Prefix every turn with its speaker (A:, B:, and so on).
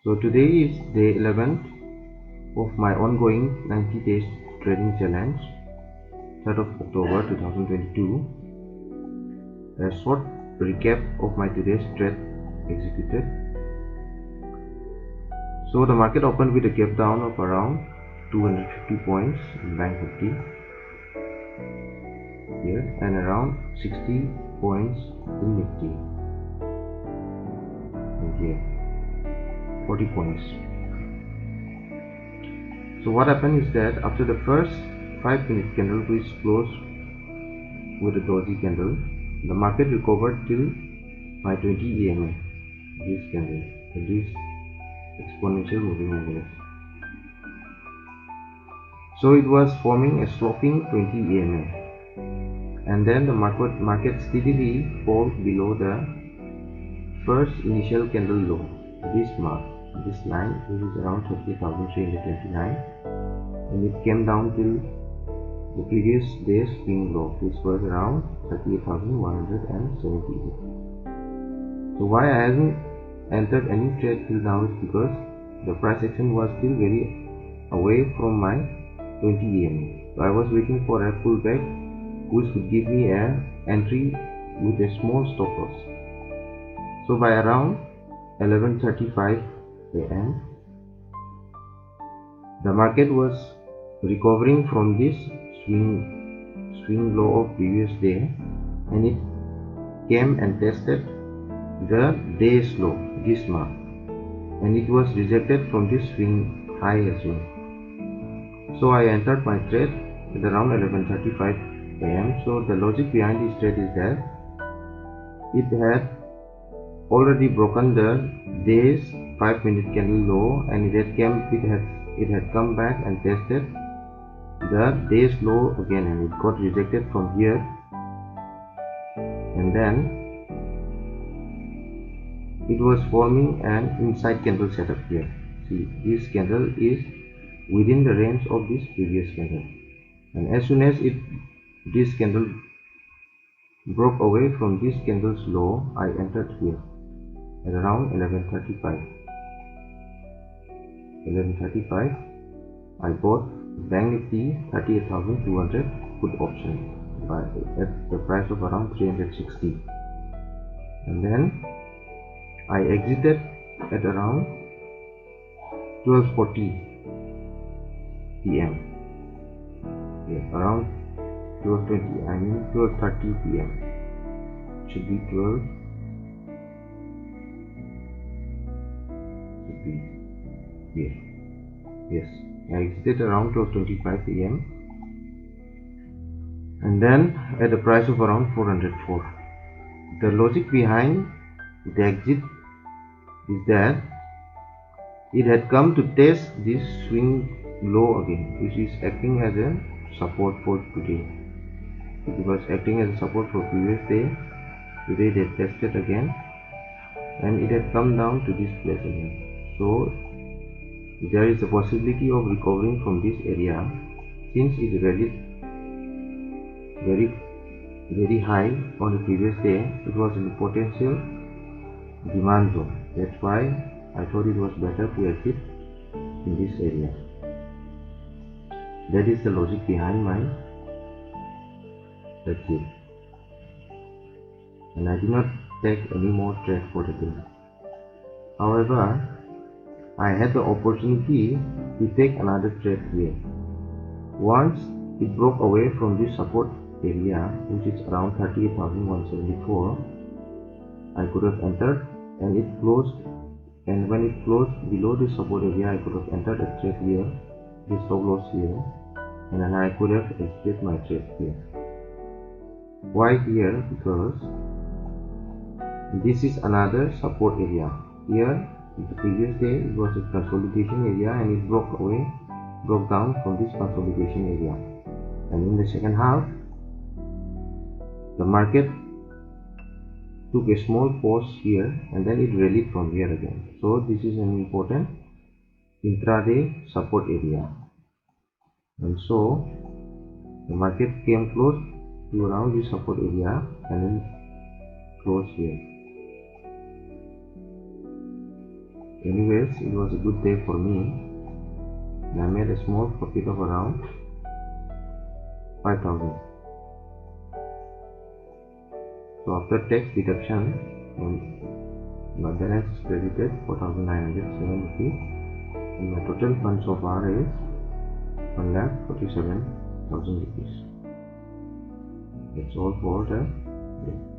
A: So today is day 11th of my ongoing 90 days trading challenge, 3rd of October 2022. A short recap of my today's trade executed. So the market opened with a gap down of around 250 points in Bank 50 here and around 60 points in Nifty and here 40 points. So what happened is that after the first 5-minute candle, which closed with a doji candle, the market recovered till my 20 EMA, this candle, this exponential moving average. So it was forming a sloping 20 EMA, and then the market steadily fall below the first initial candle low, this mark, this line, which is around 30,329, and it came down till the previous day's swing low, which was around 38,178. So why I haven't entered any trade till now is because the price action was still very away from my 20 EMA. So I was waiting for a pullback which would give me a entry with a small stop loss. So by around 11:35 AM, the market was recovering from this swing low of previous day, and it came and tested the day's low, this mark, and it was rejected from this swing high as well. So I entered my trade at around 11:35 AM. So the logic behind this trade is that it had already broken the day's 5-minute candle low, and it had come back and tested the day's low again, and it got rejected from here, and then it was forming an inside candle setup here. See, this candle is within the range of this previous candle, and as soon as this candle broke away from this candle's low, I entered here at around 11:35. I bought Bank Nifty 38,200 put option at the price of around 360, and then I exited at around 12:40 PM. Yeah, around 12:20. I mean 12:30 PM. Should be 12. Should be here. Yes, I exited around 12:25 AM, and then at the price of around 404. The logic behind the exit is that it had come to test this swing low again, which is acting as a support for today. It was acting as a support for previous day. Today they tested again, and it had come down to this place again. So there is a possibility of recovering from this area, since it rallied very high on the previous day. It was in potential demand zone. That's why I thought it was better to exit in this area. That is the logic behind my exit, and I did not take any more trade for the day. However, I had the opportunity to take another trade here. Once it broke away from this support area, which is around 38,174, I could have entered, and it closed, and when it closed below this support area, I could have entered a trade here, this stop loss here, and then I could have exited my trade here. Why here? Because this is another support area. Here, the previous day, it was a consolidation area, and it broke down from this consolidation area. And in the second half, the market took a small pause here, and then it rallied from here again. So this is an important intraday support area, and so the market came close to around this support area and then close here. Anyways, it was a good day for me. I made a small profit of around 5,000. So after tax deduction, my balance is credited 4,907 rupees, and my total fund so far is 1,47,000 rupees. That's all for the day.